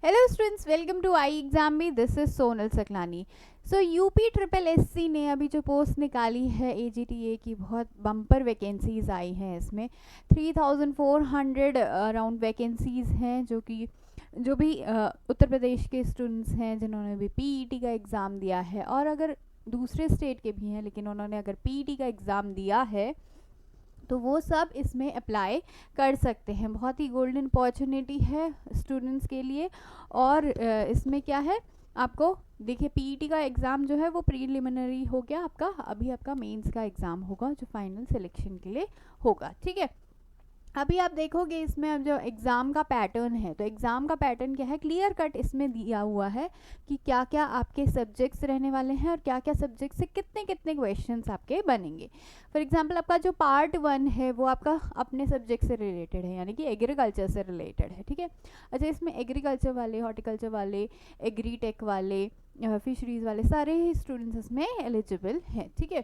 Hello students, welcome to I exam में। This is Sonal Saklani. So UP triple SC ने अभी जो पोस्ट निकाली है एजीटीए की, बहुत बम्पर वैकेंसीज आई हैं। इसमें 3400 अराउंड वैकेंसीज हैं, जो भी उत्तर प्रदेश के स्टूडेंट्स हैं जिन्होंने भी पीईटी का एग्ज़ाम दिया है, और अगर दूसरे स्टेट के भी हैं लेकिन उन्होंने अगर पीईटी का एग्ज़ाम दिया है तो वो सब इसमें अप्लाई कर सकते हैं। बहुत ही गोल्डन अपॉर्चुनिटी है स्टूडेंट्स के लिए। और इसमें क्या है, आपको देखिए पीईटी का एग्ज़ाम जो है वो प्रीलिमिनरी हो गया आपका, अभी आपका मेंस का एग्ज़ाम होगा जो फाइनल सिलेक्शन के लिए होगा। ठीक है, अभी आप देखोगे इसमें अब जो एग्ज़ाम का पैटर्न है, तो एग्ज़ाम का पैटर्न क्या है, क्लियर कट इसमें दिया हुआ है कि क्या क्या आपके सब्जेक्ट्स रहने वाले हैं और क्या क्या सब्जेक्ट से कितने कितने क्वेश्चंस आपके बनेंगे। फॉर एग्जांपल आपका जो पार्ट 1 है वो आपका अपने सब्जेक्ट से रिलेटेड है, यानी कि एग्रीकल्चर से रिलेटेड है। ठीक है, अच्छा इसमें एग्रीकल्चर वाले, हॉर्टिकल्चर वाले, एग्री टेक वाले, फिशरीज़ वाले सारे ही स्टूडेंट्स इसमें एलिजिबल हैं। ठीक है,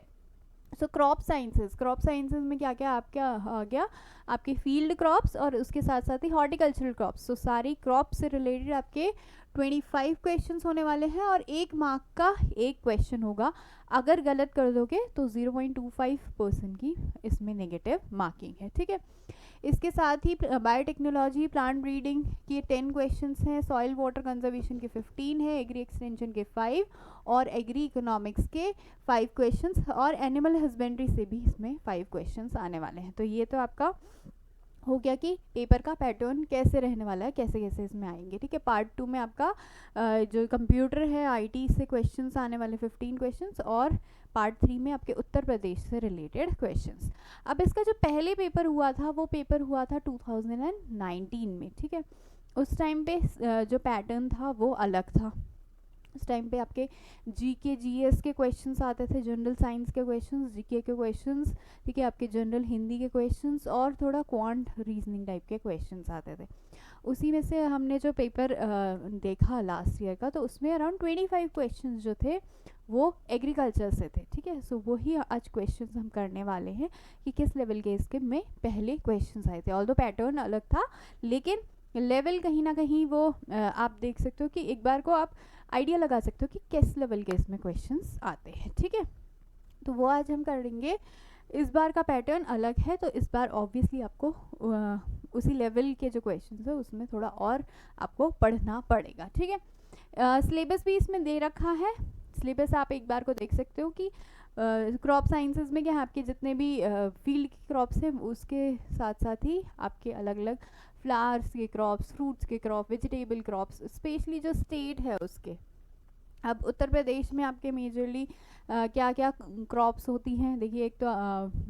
सो क्रॉप साइंसेज में क्या क्या आपका आ गया, आपके फील्ड क्रॉप्स और उसके साथ साथ ही हॉर्टिकल्चरल क्रॉप्स। सो सारी क्रॉप से रिलेटेड आपके 25 क्वेश्चंस होने वाले हैं और 1 मार्क का एक क्वेश्चन होगा। अगर गलत कर दोगे तो 0.25% की इसमें नेगेटिव मार्किंग है। ठीक है, इसके साथ ही बायोटेक्नोलॉजी, प्लांट ब्रीडिंग के 10 क्वेश्चंस हैं, सॉइल वाटर कंजर्वेशन के 15 है, एग्री एक्सटेंशन के 5 और एग्री इकोनॉमिक्स के 5 क्वेश्चंस, और एनिमल हस्बेंड्री से भी इसमें 5 क्वेश्चंस आने वाले हैं। तो ये तो आपका हो गया कि पेपर का पैटर्न कैसे रहने वाला है, कैसे कैसे इसमें आएंगे। ठीक है, पार्ट 2 में आपका जो कंप्यूटर है, आईटी से क्वेश्चंस आने वाले 15 क्वेश्चंस, और पार्ट 3 में आपके उत्तर प्रदेश से रिलेटेड क्वेश्चंस। अब इसका जो पहले पेपर हुआ था वो पेपर हुआ था 2019 में। ठीक है, उस टाइम पे जो पैटर्न था वो अलग था। उस टाइम पे आपके जीके जीएस के क्वेश्चंस आते थे, जनरल साइंस के क्वेश्चंस, जीके के क्वेश्चंस, ठीक है, आपके जनरल हिंदी के क्वेश्चंस और थोड़ा क्वांट रीजनिंग टाइप के क्वेश्चंस आते थे। उसी में से हमने जो पेपर देखा लास्ट ईयर का, तो उसमें अराउंड 25 क्वेश्चंस जो थे वो एग्रीकल्चर से थे। ठीक है, सो वही आज क्वेश्चंस हम करने वाले हैं कि किस लेवल के इसके में पहले क्वेश्चंस आए थे। ऑल्दो पैटर्न अलग था लेकिन लेवल कहीं ना कहीं वो आप देख सकते हो कि एक बार को आप आइडिया लगा सकते हो कि किस लेवल के इसमें क्वेश्चंस आते हैं। ठीक है, तो वो आज हम करेंगे। इस बार का पैटर्न अलग है, तो इस बार ऑब्वियसली आपको उसी लेवल के जो क्वेश्चंस है उसमें थोड़ा और आपको पढ़ना पड़ेगा। ठीक है, सिलेबस भी इसमें दे रखा है। सिलेबस आप एक बार को देख सकते हो कि क्रॉप साइंसेज में क्या है, आपके जितने भी फील्ड की क्रॉप्स हैं उसके साथ साथ ही आपके अलग अलग फ्लावर्स के क्रॉप्स, फ्रूट्स के क्रॉप, वेजिटेबल क्रॉप्स, स्पेशली जो स्टेट है उसके। अब उत्तर प्रदेश में आपके मेजरली क्या क्या क्रॉप्स होती हैं, देखिए एक तो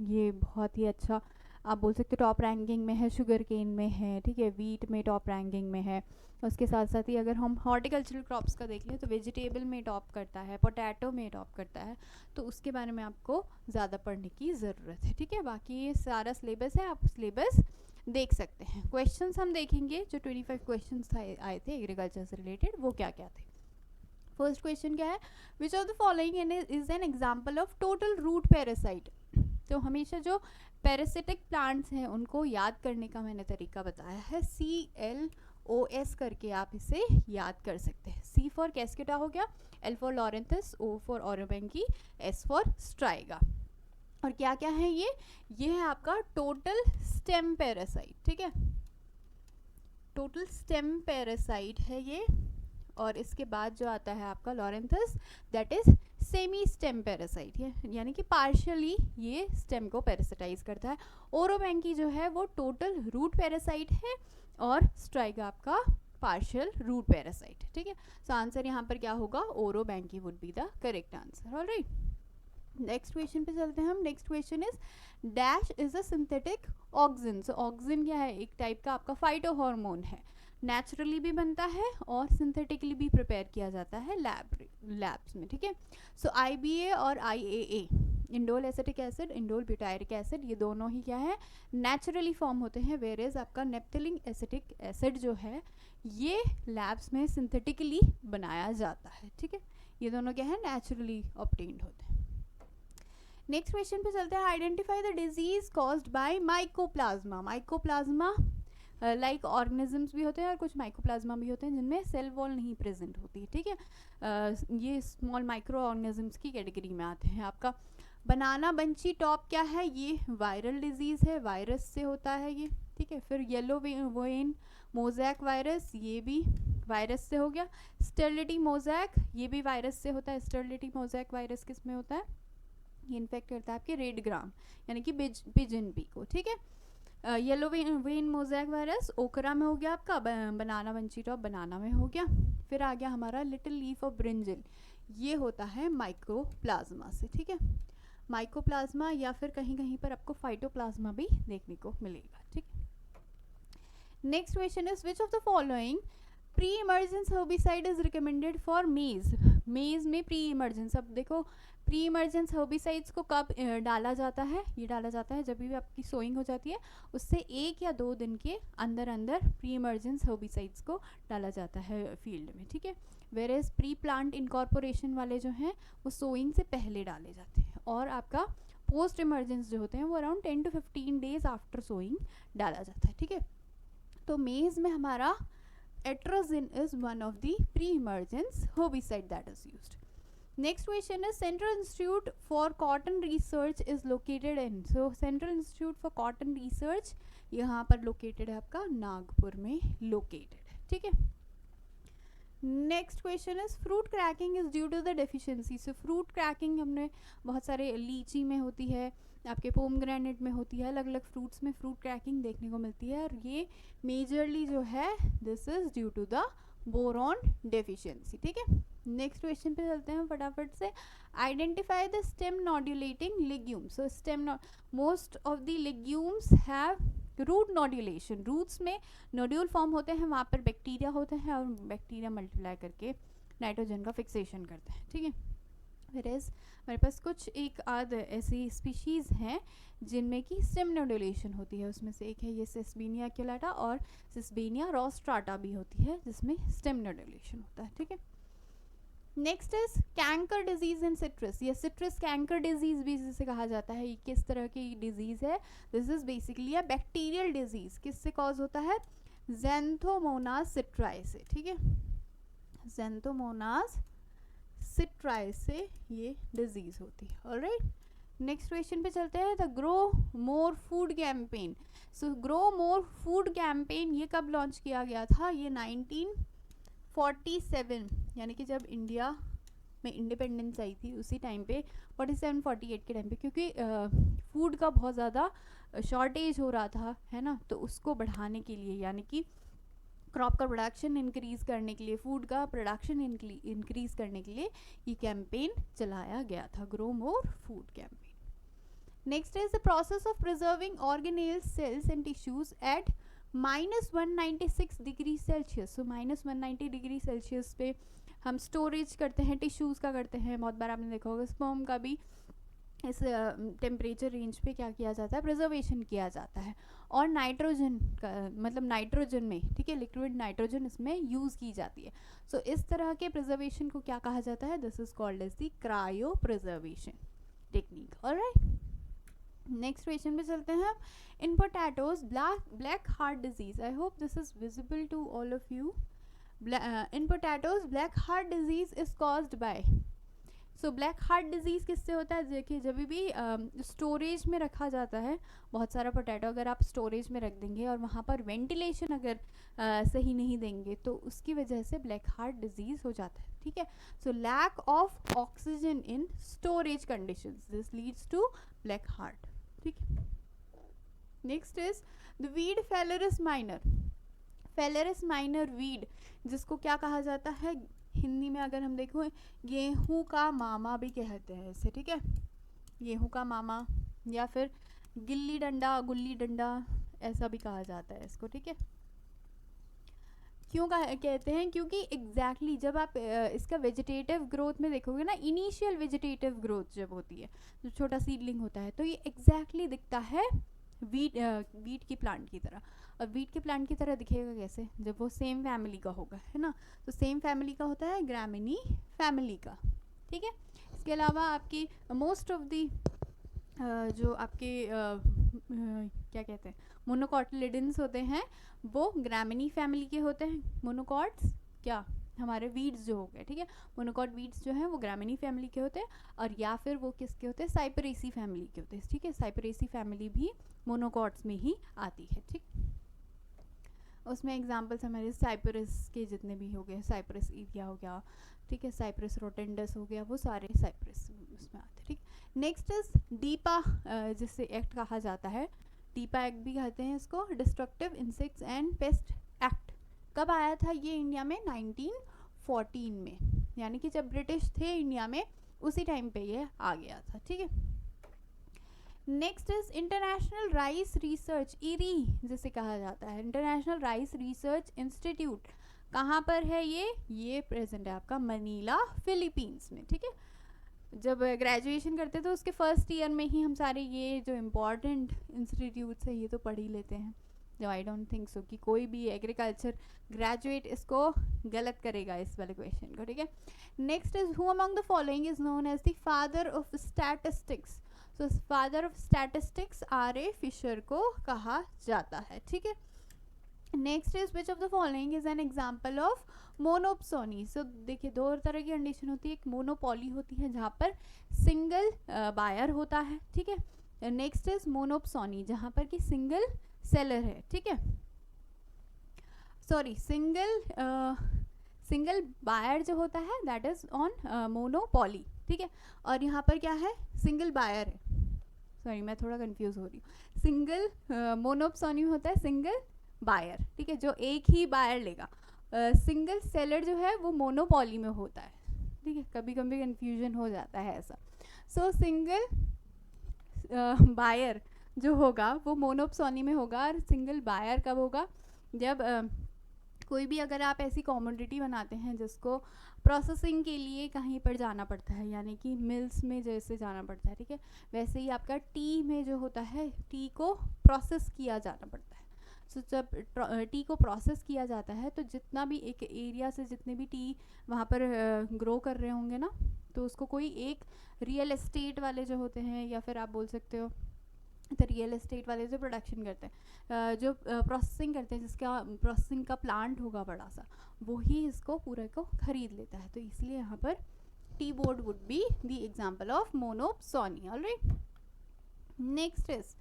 ये बहुत ही अच्छा आप बोल सकते हो टॉप रैंकिंग में है, शुगर केन में है। ठीक है, वीट में टॉप रैंकिंग में है। उसके साथ साथ ही अगर हम हॉर्टिकल्चरल क्रॉप्स का देख लें तो वेजिटेबल में टॉप करता है, पोटैटो में टॉप करता है। तो उसके बारे में आपको ज़्यादा पढ़ने की ज़रूरत है। ठीक है, बाकी ये सारा सिलेबस है, आप सिलेबस देख सकते हैं। क्वेश्चंस हम देखेंगे, जो 25 क्वेश्चंस आए थे एग्रीकल्चर से रिलेटेड, वो क्या क्या थे। फर्स्ट क्वेश्चन क्या है, which of the following is an example of total root parasite. तो हमेशा जो पैरासिटिक प्लांट्स हैं उनको याद करने का मैंने तरीका बताया है, CLOS करके आप इसे याद कर सकते हैं। C फॉर कैस्केटा हो गया, L for Loranthus, O for Orobanche, S for Striga. और क्या क्या है ये है आपका टोटल स्टेम पैरासाइट। ठीक है, टोटल स्टेम पैरासाइट है ये। और इसके बाद जो आता है आपका Loranthus, that is semi stem parasite है, यानी कि पार्शियली ये स्टेम को पैरासिटाइज करता है। ओरोबैंकी जो है वो टोटल रूट पैरासाइट है और स्ट्राइगा आपका पार्शियल रूट पैरासाइट। ठीक है, सो आंसर यहाँ पर क्या होगा, Orobanche would be the correct answer. Alright, next question पे चलते हैं हम। Next question is dash is a synthetic auxin. So auxin क्या है, एक टाइप का आपका फाइटो हार्मोन है, नेचुरली भी बनता है और सिंथेटिकली भी प्रिपेयर किया जाता है लैब्स में। ठीक है, सो IBA और IAA, indole acetic acid, indole butyric acid, ये दोनों ही क्या है, नेचुरली फॉर्म होते हैं। वेरेज आपका नेप्थिलिक एसिटिक एसिड जो है ये लैब्स में सिंथेटिकली बनाया जाता है। ठीक है, ये दोनों क्या है, नेचुरली ऑब्टेन्ड होते हैं। नेक्स्ट क्वेश्चन पे चलते हैं, identify the disease caused by mycoplasma. Mycoplasma like organisms भी होते हैं और कुछ माइक्रोप्लाज्मा भी होते हैं जिनमें सेल वॉल नहीं प्रेजेंट होती, ठीक है। ये स्मॉल माइक्रो ऑर्गेनिजम्स की कैटेगरी में आते हैं। आपका बनाना बंची टॉप क्या है, ये वायरल डिजीज़ है, वायरस से होता है ये, ठीक है। फिर येलो वेन मोजैक वायरस, ये भी वायरस से हो गया। स्टेरिलिटी मोजैक, ये भी वायरस से होता है। स्टेरिलिटी मोजैक वायरस किस में होता है, ये इन्फेक्ट करता है आपके रेड ग्राम यानी कि पिजन बी को, ठीक है। येलो वेन मोजैक वायरस ओकरा में हो गया आपका। बनाना बंची टॉप बनाना में हो गया। फिर आ गया हमारा लिटिल लीफ ऑफ ब्रिंजल, ये होता है माइकोप्लाज्मा से, ठीक है। माइकोप्लाज्मा या फिर कहीं कहीं पर आपको फाइटोप्लाज्मा भी देखने को मिलेगा, ठीक। Next question is which of the following pre emergence herbicide is recommended for मेज। मेज में प्री इमर्जेंस, अब देखो प्री इमर्जेंस हर्बिसाइड्स को कब डाला जाता है, ये डाला जाता है जब भी आपकी सोइंग हो जाती है उससे 1 या 2 दिन के अंदर अंदर प्री इमर्जेंस हर्बिसाइड्स को डाला जाता है फील्ड में, ठीक है। Whereas pre plant incorporation वाले जो हैं वो सोइंग से पहले डाले जाते हैं, और आपका पोस्ट इमर्जेंस जो होते हैं वो around 10 to 15 days after sowing डाला जाता है, ठीक है। तो मेज में हमारा atrazine is one of the pre emergence herbicide that is used. Next question is Central Institute for Cotton Research is located in, so Central Institute for Cotton Research यहाँ पर located है आपका नागपुर में located है, ठीक है। Next question is fruit cracking is due to the deficiency. So fruit cracking हमने बहुत सारे लीची में होती है, आपके पोमग्रेनेट में होती है, अलग अलग फ्रूट्स में फ्रूट क्रैकिंग देखने को मिलती है, और ये मेजरली जो है this is due to the boron deficiency, ठीक है। नेक्स्ट क्वेश्चन पे चलते हैं फटाफट से। Identify the stem nodulating legumes. So stem most of the legumes have root nodulation, roots में नोड्यूल फॉर्म होते हैं, वहाँ पर बैक्टीरिया होते हैं और बैक्टीरिया मल्टीप्लाई करके नाइट्रोजन का फिक्सेशन करते हैं, ठीक है। वेरेज हमारे पास कुछ एक आध ऐसी स्पीशीज़ हैं जिनमें कि स्टेम नोड्यूलेशन होती है, उसमें से एक है ये सिस्बेनिया एक्युलेटा और सिस्बेनिया रोस्ट्राटा भी होती है जिसमें स्टेम नोड्यूलेशन होता है, ठीक है। Next is canker disease in citrus. ये सिट्रस कैंकर डिजीज भी जिसे कहा जाता है, ये किस तरह की डिजीज है, this is basically a bacterial disease. किससे कॉज होता है, ज़ैंथोमोनास सिट्राई से, ठीक है। ज़ैंथोमोनास सिट्राई से ये डिजीज होती है, ऑलराइट। नेक्स्ट क्वेश्चन पे चलते हैं, the grow more food campaign. So grow more food campaign ये कब लॉन्च किया गया था, ये 1947 यानी कि जब इंडिया में इंडिपेंडेंस आई थी उसी टाइम पे 47-48 के टाइम पे, क्योंकि फूड का बहुत ज़्यादा शॉर्टेज हो रहा था, है ना, तो उसको बढ़ाने के लिए यानी कि क्रॉप का प्रोडक्शन इंक्रीज़ करने के लिए, फूड का प्रोडक्शन इंक्रीज़ करने के लिए ये कैंपेन चलाया गया था, grow more food campaign. Next is the process of preserving organelle cells and tissues at -196 degree Celsius. So -190 degree Celsius पे हम स्टोरेज करते हैं, टिश्यूज़ का करते हैं, बहुत बार आपने देखा होगा स्पर्म का भी इस टेम्परेचर रेंज पे क्या किया जाता है, प्रिजर्वेशन किया जाता है, और नाइट्रोजन का मतलब नाइट्रोजन में, ठीक है, लिक्विड नाइट्रोजन इसमें यूज़ की जाती है। सो इस तरह के प्रिजर्वेशन को क्या कहा जाता है, this is called as the cryo preservation technique, alright. Next question पे चलते हैं। In potatoes black heart disease, I hope this is visible to all of you. In potatoes black heart disease is caused by, so black heart disease किससे होता है, देखिए जब भी storage में रखा जाता है बहुत सारा पोटैटो, अगर आप स्टोरेज में रख देंगे और वहाँ पर वेंटिलेशन अगर सही नहीं देंगे तो उसकी वजह से ब्लैक हार्ट डिजीज़ हो जाता है, ठीक है। So lack of oxygen in storage conditions, this leads to black heart, ठीक है। Next is the weed Phalaris minor. Phalaris minor weed जिसको क्या कहा जाता है, हिंदी में अगर हम देखो गेहूं का मामा भी कहते हैं इसे, ठीक है, गेहूं का मामा या फिर गिल्ली डंडा, गुल्ली डंडा ऐसा भी कहा जाता है इसको, ठीक है। क्यों कहते हैं, क्योंकि एग्जैक्टली जब आप इसका वेजिटेटिव ग्रोथ में देखोगे ना, इनिशियल वेजिटेटिव ग्रोथ जब होती है, जो छोटा सीडलिंग होता है, तो ये एग्जैक्टली दिखता है वीट की प्लांट की तरह। और वीट के प्लांट की तरह दिखेगा कैसे, जब वो सेम फैमिली का होगा, है ना, तो सेम फैमिली का होता है ग्रामिनी फैमिली का, ठीक है। इसके अलावा आपकी मोस्ट ऑफ दी जो आपके क्या कहते हैं मोनोकॉटिलिडन्स होते हैं वो ग्रामिनी फैमिली के होते हैं। मोनोकॉट्स क्या हमारे वीड्स जो हो गए, ठीक है, मोनोकॉट वीड्स जो हैं वो ग्रामिनी फैमिली के होते हैं, और या फिर वो किसके होते हैं, साइपरेसी फैमिली के होते हैं, ठीक है। साइपरेसी फैमिली भी मोनोकॉट्स में ही आती है, ठीक। उसमें एग्जांपल्स हमारे साइप्रस के जितने भी हो गए, साइप्रस एरिया हो गया, ठीक है, साइप्रस रोटेंडस हो गया, वो सारे साइप्रस उसमें आते हैं, ठीक। नेक्स्ट इज डीपा, जिससे एक्ट कहा जाता है, डीपा एक्ट भी कहते हैं इसको, destructive insects and paste act. कब आया था ये इंडिया में, 1914 में, यानी कि जब ब्रिटिश थे इंडिया में उसी टाइम पे ये आ गया था, ठीक है। Next is international rice research, eri जिसे कहा जाता है, इंटरनेशनल राइस रिसर्च इंस्टीट्यूट। कहाँ पर है ये प्रेजेंट है आपका मनीला, फिलीपींस में, ठीक है। जब ग्रेजुएशन करते थे उसके फर्स्ट ईयर में ही हम सारे ये जो इम्पोर्टेंट इंस्टीट्यूट्स है ये तो पढ़ ही लेते हैं। जो आई डोंट थिंक सो कि कोई भी एग्रीकल्चर ग्रेजुएट इसको गलत करेगा इस वाले क्वेश्चन को, ठीक है। Next is who among the following is known as the father of statistics. So father of statistics R A. Fisher को कहा जाता है, ठीक है। Next is which of the following is an example of monopsony. So देखिए दो तरह की कंडीशन होती है, एक मोनोपोली होती है जहाँ पर सिंगल बायर होता है, ठीक है। नेक्स्ट इज मोनोप्सोनी जहाँ पर कि सिंगल सेलर है, ठीक है, सॉरी सिंगल बायर जो होता है दैट इज ऑन मोनोपोली, ठीक है। और यहाँ पर क्या है, सिंगल बायर है, सॉरी मैं थोड़ा कंफ्यूज हो रही हूँ, सिंगल मोनोप्सोनी होता है सिंगल बायर, ठीक है, जो एक ही बायर लेगा। सिंगल सेलर जो है वो मोनोपोली में होता है, ठीक है, कभी कभी कंफ्यूजन हो जाता है ऐसा। सो सिंगल बायर जो होगा वो मोनोप्सोनी में होगा, और सिंगल बायर कब होगा, जब कोई भी अगर आप ऐसी कॉमोडिटी बनाते हैं जिसको प्रोसेसिंग के लिए कहीं पर जाना पड़ता है, यानी कि मिल्स में जैसे जाना पड़ता है, ठीक है, वैसे ही आपका टी में जो होता है टी को प्रोसेस किया जाना पड़ता है। सो जब टी को प्रोसेस किया जाता है तो जितना भी एक एरिया से जितने भी टी वहाँ पर ग्रो कर रहे होंगे ना, तो उसको कोई एक रियल एस्टेट वाले जो होते हैं, या फिर आप बोल सकते हो तो रियल एस्टेट वाले जो प्रोडक्शन करते हैं, जो प्रोसेसिंग करते हैं, जिसका प्रोसेसिंग का प्लांट होगा बड़ा सा, वो ही इसको पूरे को खरीद लेता है। तो इसलिए यहाँ पर tea board would be the example of monopsony, alright. Next is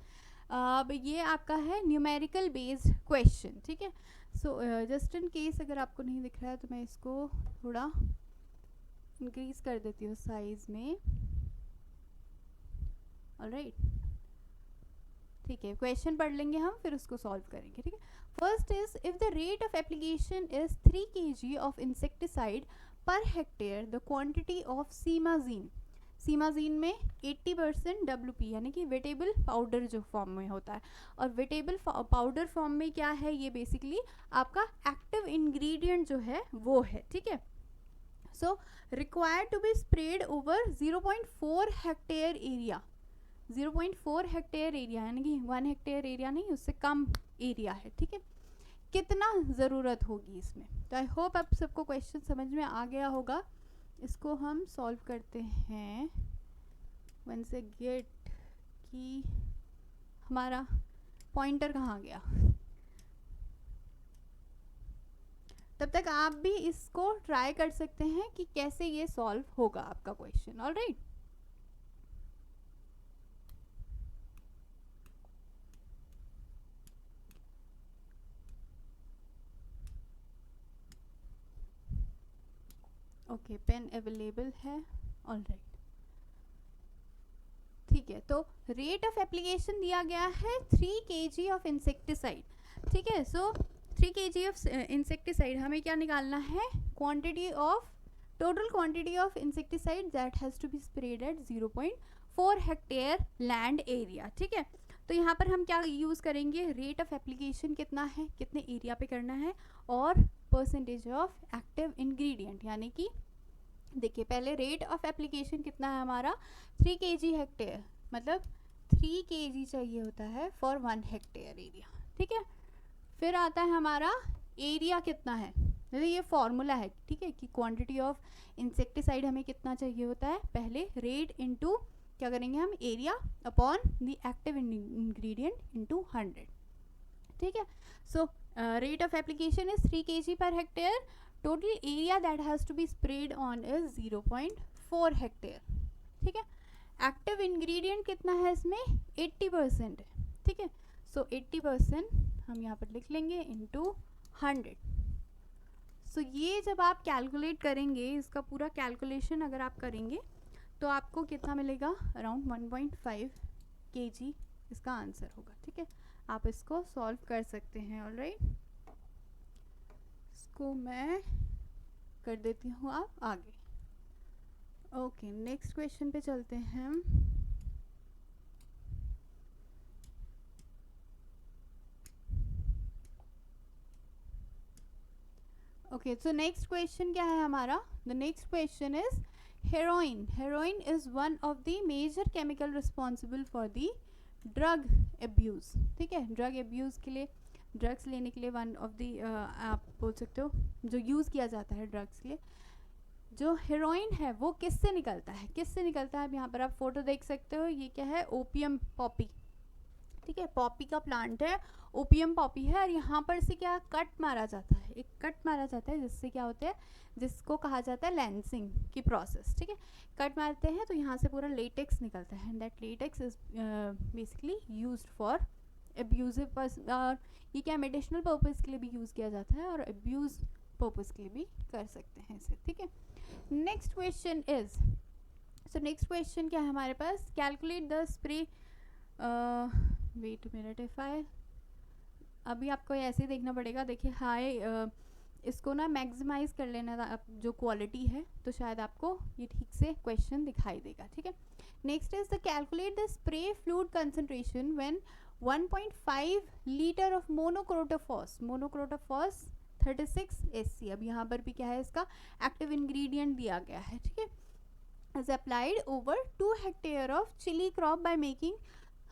अब ये आपका है न्यूमेरिकल बेस्ड क्वेश्चन, ठीक है। सो जस्ट इन केस अगर आपको नहीं दिख रहा है तो मैं इसको थोड़ा इंक्रीज कर देती हूँ साइज में, ऑलराइट, ठीक है। क्वेश्चन पढ़ लेंगे हम, फिर उसको सॉल्व करेंगे, ठीक है। First is if the rate of application is 3 kg of insecticide per hectare, the quantity of simazine, simazine में 80% WP यानी कि वेटेबल पाउडर जो फॉर्म में होता है, और वेटेबल पाउडर फॉर्म में क्या है, ये बेसिकली आपका एक्टिव इंग्रेडिएंट जो है वो है, ठीक है। So required to be spread over 0.4 hectare area, 0.4 hectare area यानी कि 1 हेक्टेयर एरिया नहीं, उससे कम एरिया है, ठीक है। कितना ज़रूरत होगी इसमें, तो आई होप आप सबको क्वेश्चन समझ में आ गया होगा। इसको हम सॉल्व करते हैं वन से गेट कि हमारा पॉइंटर कहाँ गया। तब तक आप भी इसको ट्राई कर सकते हैं कि कैसे ये सॉल्व होगा आपका question, alright. Okay, pen available है, ऑलराइट, ठीक है। तो रेट ऑफ एप्लीकेशन दिया गया है 3 kg ऑफ इंसेक्टिसाइड, ठीक है। सो 3 kg ऑफ इंसेक्टिसाइड हमें क्या निकालना है, quantity of total quantity of insecticide that has to be spread at 0.4 hectare land area, ठीक है। तो यहाँ पर हम क्या यूज़ करेंगे, रेट ऑफ एप्लीकेशन कितना है, कितने एरिया पे करना है, और परसेंटेज ऑफ एक्टिव इंग्रेडिएंट, यानी कि देखिए पहले रेट ऑफ एप्लीकेशन कितना है हमारा 3 kg हेक्टेयर, मतलब 3 kg चाहिए होता है फॉर 1 हेक्टेयर एरिया, ठीक है। फिर आता है हमारा एरिया कितना है, जैसे ये फॉर्मूला है, ठीक है, कि क्वांटिटी ऑफ इंसेक्टिसाइड हमें कितना चाहिए होता है, पहले रेट इनटू क्या करेंगे हम, area upon the active ingredient into 100, ठीक है. सो rate of application is 3 kg per hectare. Total area that has to be sprayed on is 0.4 hectare. ठीक है. एक्टिव इंग्रेडिएंट कितना है इसमें 80% है. ठीक है. सो 80% हम यहाँ पर लिख लेंगे इंटू 100. सो ये जब आप कैलकुलेट करेंगे, इसका पूरा कैलकुलेशन अगर आप करेंगे तो आपको कितना मिलेगा, अराउंड 1.5 kg इसका आंसर होगा. ठीक है. आप इसको सॉल्व कर सकते हैं. ऑलराइट, इसको मैं कर देती हूँ आप आगे. ओके, नेक्स्ट क्वेश्चन पे चलते हैं हम. ओके, सो नेक्स्ट क्वेश्चन क्या है हमारा. The next question is heroin. Heroin is one of the major chemical responsible for the drug abuse. ठीक है. ड्रग एब्यूज़ के लिए, ड्रग्स लेने के लिए वन ऑफ द आप बोल सकते हो जो यूज़ किया जाता है ड्रग्स के लिए. जो हेरोइन है वो किससे निकलता है, किससे निकलता है. अब यहाँ पर आप फोटो देख सकते हो. ये क्या है, ओपियम पॉपी. ठीक है. पॉपी का प्लांट है, ओपियम पॉपी है. और यहाँ पर से क्या कट मारा जाता है, एक कट मारा जाता है जिससे क्या होता है, जिसको कहा जाता है लैंसिंग की प्रोसेस. ठीक है. कट मारते हैं तो यहाँ से पूरा लेटेक्स निकलता है. And that latex is basically used for abusive. और ये क्या मेडिसिनल पर्पज़ के लिए भी यूज़ किया जाता है और एब्यूज़ पर्पज़ के लिए भी कर सकते हैं इसे. ठीक है. Next question is, so next question क्या है हमारे पास, calculate the spray. Wait minute, if I, अभी आपको ऐसे ही देखना पड़ेगा. देखिए हाई, इसको ना मैक्सिमाइज कर लेना था जो क्वालिटी है, तो शायद आपको ये ठीक से क्वेश्चन दिखाई देगा. ठीक है. Next is the calculate the spray fluid concentration when 1.5 litre of monocrotophos. Monocrotophos 36 SC. अब यहाँ पर भी क्या है, इसका एक्टिव इंग्रेडिएंट दिया गया है. ठीक है. Is applied over 2 hectare of chilli crop by making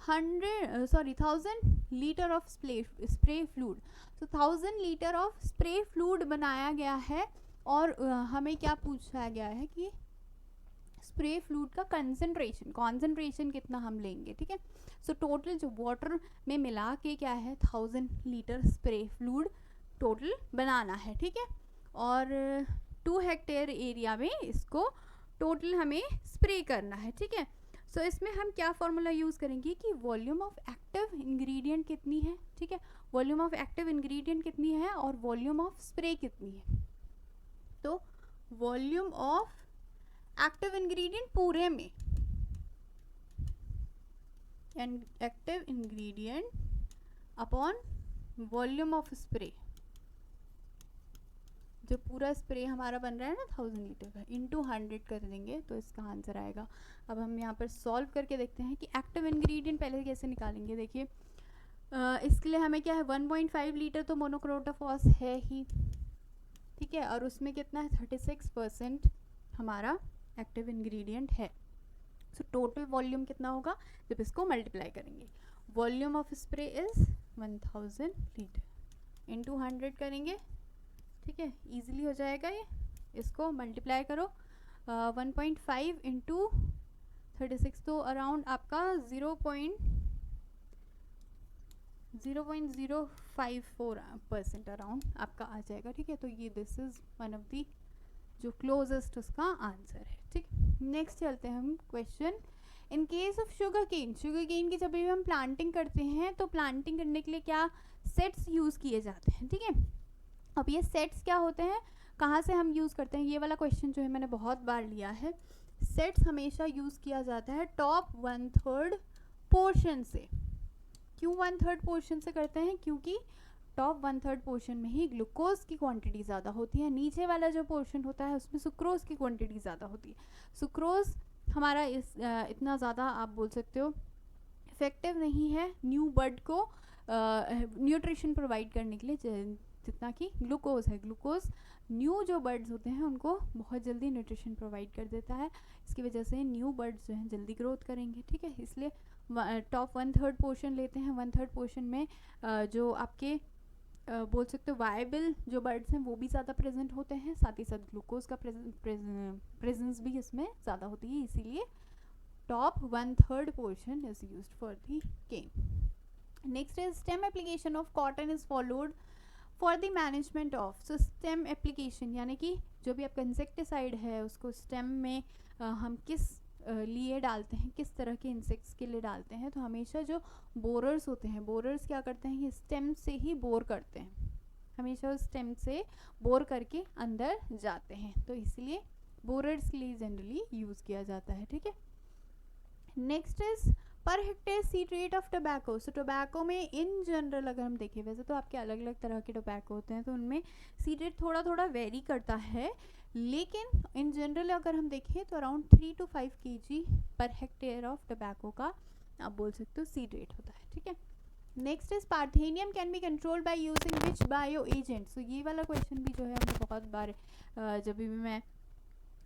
1000 litre of spray fluid. तो 1000 लीटर ऑफ स्प्रे फ्लूइड बनाया गया है. और हमें क्या पूछा गया है कि स्प्रे फ्लूइड का कॉन्सेंट्रेशन कितना हम लेंगे. ठीक है. सो टोटल जो वाटर में मिला के क्या है 1000 लीटर स्प्रे फ्लूइड टोटल बनाना है. ठीक है. और 2 हेक्टेयर एरिया में इसको टोटल हमें स्प्रे करना है. ठीक है. सो इसमें हम क्या फॉर्मूला यूज़ करेंगे कि वॉल्यूम ऑफ एक्टिव इंग्रेडिएंट कितनी है. ठीक है. वॉल्यूम ऑफ एक्टिव इंग्रेडिएंट कितनी है और वॉल्यूम ऑफ स्प्रे कितनी है. तो वॉल्यूम ऑफ एक्टिव इंग्रेडिएंट पूरे में, and active ingredient upon volume of spray, जो पूरा स्प्रे हमारा बन रहा है ना 1000 लीटर का, इंटू 100 कर देंगे तो इसका आंसर आएगा. अब हम यहाँ पर सॉल्व करके देखते हैं कि एक्टिव इंग्रेडिएंट पहले कैसे निकालेंगे. देखिए इसके लिए हमें क्या है 1.5 लीटर तो मोनोक्रोटोफॉस है ही. ठीक है. और उसमें कितना है 36% हमारा एक्टिव इंग्रेडिएंट है. सो टोटल वॉल्यूम कितना होगा जब इसको मल्टीप्लाई करेंगे. Volume of spray is 1000 litre into 100 करेंगे. ठीक है. इजीली हो जाएगा ये. इसको मल्टीप्लाई करो 1.5 इंटू 36 तो अराउंड आपका 0.054% अराउंड आपका आ जाएगा. ठीक है. तो ये this is one of the जो क्लोजेस्ट उसका आंसर है. ठीक. नेक्स्ट चलते हैं हम question. In case of sugar cane की जब भी हम प्लांटिंग करते हैं तो प्लांटिंग करने के लिए क्या सेट्स यूज़ किए जाते हैं. ठीक है. अब ये सेट्स क्या होते हैं, कहाँ से हम यूज़ करते हैं, ये वाला क्वेश्चन जो है मैंने बहुत बार लिया है. सेट्स हमेशा यूज़ किया जाता है टॉप 1/3 पोर्शन से. क्यों 1/3 पोर्शन से करते हैं, क्योंकि टॉप 1/3 पोर्शन में ही ग्लूकोज की क्वांटिटी ज़्यादा होती है. नीचे वाला जो पोर्शन होता है उसमें सुक्रोज की क्वांटिटी ज़्यादा होती है. सुक्रोज हमारा इतना ज़्यादा आप बोल सकते हो इफेक्टिव नहीं है न्यू बर्ड को न्यूट्रिशन प्रोवाइड करने के लिए जितना कि ग्लूकोज है. ग्लूकोज न्यू जो बर्ड्स होते हैं उनको बहुत जल्दी न्यूट्रिशन प्रोवाइड कर देता है. इसकी वजह से न्यू बर्ड्स जो हैं जल्दी ग्रोथ करेंगे. ठीक है. इसलिए टॉप 1/3 पोर्शन लेते हैं. 1/3 पोर्शन में जो आपके बोल सकते हो वायबल जो बर्ड्स हैं वो भी ज़्यादा प्रेजेंट होते हैं. साथ ही साथ ग्लूकोज का प्रेजेंस भी इसमें ज़्यादा होती है. इसीलिए top 1/3 portion is used for the cane. Next is stem application of cotton is followed for the management of. So stem application यानी कि जो भी आपका इंसेक्टिसाइड है उसको स्टेम में हम किस लिए डालते हैं, किस तरह के इंसेक्ट्स के लिए डालते हैं। तो हमेशा जो बोरर्स होते हैं, बोरर्स क्या करते हैं, ये स्टेम से ही बोर करते हैं, हमेशा उस स्टेम से बोर करके अंदर जाते हैं, तो इसलिए बोरर्स के लिए जनरली यूज़ किया जाता है। ठीक है, next is per hectare seed rate of tobacco. So tobacco में इन जनरल अगर हम देखें, वैसे तो आपके अलग अलग तरह के टोबैको होते हैं तो उनमें सीड रेट थोड़ा थोड़ा वेरी करता है, लेकिन इन जनरल अगर हम देखें तो around 3 to 5 kg per hectare of tobacco का आप बोल सकते हो सीड रेट होता है। ठीक है, next is parthenium can be controlled by using which bio agent. So ये वाला क्वेश्चन भी जो है हमने बहुत बार जब भी मैं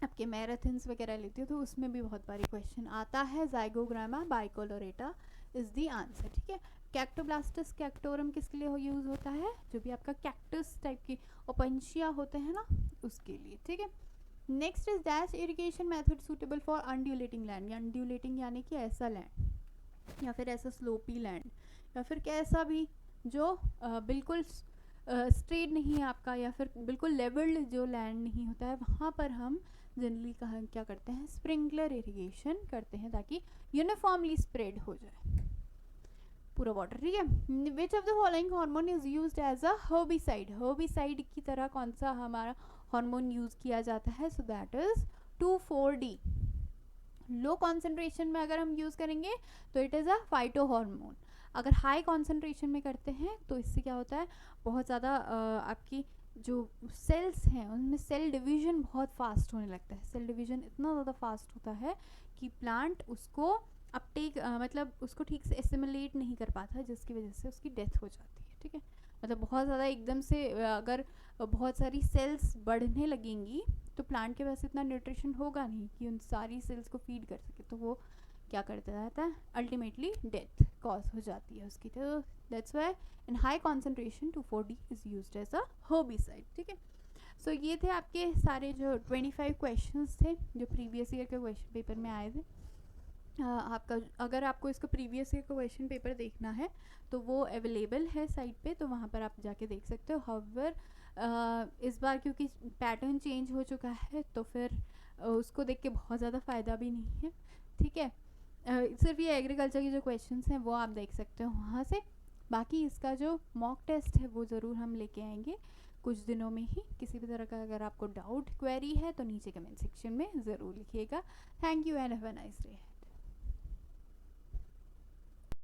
आपके मैराथन्स वगैरह लेती हूँ तो उसमें भी बहुत बारी क्वेश्चन आता है। Zygogramma बाइकोलोरेटा is the answer. ठीक है, कैक्टोब्लास्टस कैक्टोरम किसके लिए यूज़ होता है, जो भी आपका कैक्टस टाइप की ओपनशिया होते हैं ना उसके लिए। ठीक है, next is dash irrigation method suitable for undulating land. Undulating यानी कि ऐसा लैंड या फिर ऐसा स्लोपी लैंड या फिर कैसा भी जो बिल्कुल स्ट्रेट नहीं है आपका, या फिर बिल्कुल लेवल्ड जो लैंड नहीं होता है, वहाँ पर हम जनरली क्या करते हैं, स्प्रिंकलर इरिगेशन करते हैं ताकि यूनिफॉर्मली स्प्रेड हो जाए पूरा वाटर। ठीक है, which of the following hormone is used as a herbicide. Herbicide की तरह कौन सा हमारा हार्मोन यूज किया जाता है, so that is 2,4-D। Low concentration में अगर हम यूज करेंगे तो it is a phyto hormone. अगर हाई कॉन्सेंट्रेशन में करते हैं तो इससे क्या होता है, बहुत ज़्यादा आपकी जो सेल्स हैं उनमें सेल डिवीजन बहुत फास्ट होने लगता है। सेल डिवीजन इतना ज़्यादा फास्ट होता है कि प्लांट उसको अपटेक मतलब उसको ठीक से एसिमुलेट नहीं कर पाता, जिसकी वजह से उसकी डेथ हो जाती है। ठीक है, मतलब बहुत ज़्यादा एकदम से अगर बहुत सारी सेल्स बढ़ने लगेंगी तो प्लांट के पास इतना न्यूट्रिशन होगा नहीं कि उन सारी सेल्स को फीड कर सके, तो वो क्या करता रहता है, अल्टीमेटली डेथ कॉज हो जाती है उसकी। तो that's why in high concentration 2,4-D is used as a herbicide. ठीक है, सो ये थे आपके सारे जो 25 क्वेश्चंस थे जो प्रीवियस ईयर के क्वेश्चन पेपर में आए थे। आपका अगर आपको इसका प्रीवियस ईयर का क्वेश्चन पेपर देखना है तो वो अवेलेबल है साइट पे, तो वहाँ पर आप जाके देख सकते हो। हाउएवर इस बार क्योंकि पैटर्न चेंज हो चुका है तो फिर उसको देख के बहुत ज़्यादा फ़ायदा भी नहीं है। ठीक है, सिर्फ ये एग्रीकल्चर के जो क्वेश्चंस हैं वो आप देख सकते हो वहाँ से। बाकी इसका जो मॉक टेस्ट है वो ज़रूर हम लेके आएंगे कुछ दिनों में ही। किसी भी तरह का अगर आपको डाउट क्वेरी है तो नीचे कमेंट सेक्शन में ज़रूर लिखिएगा। Thank you and have a nice day.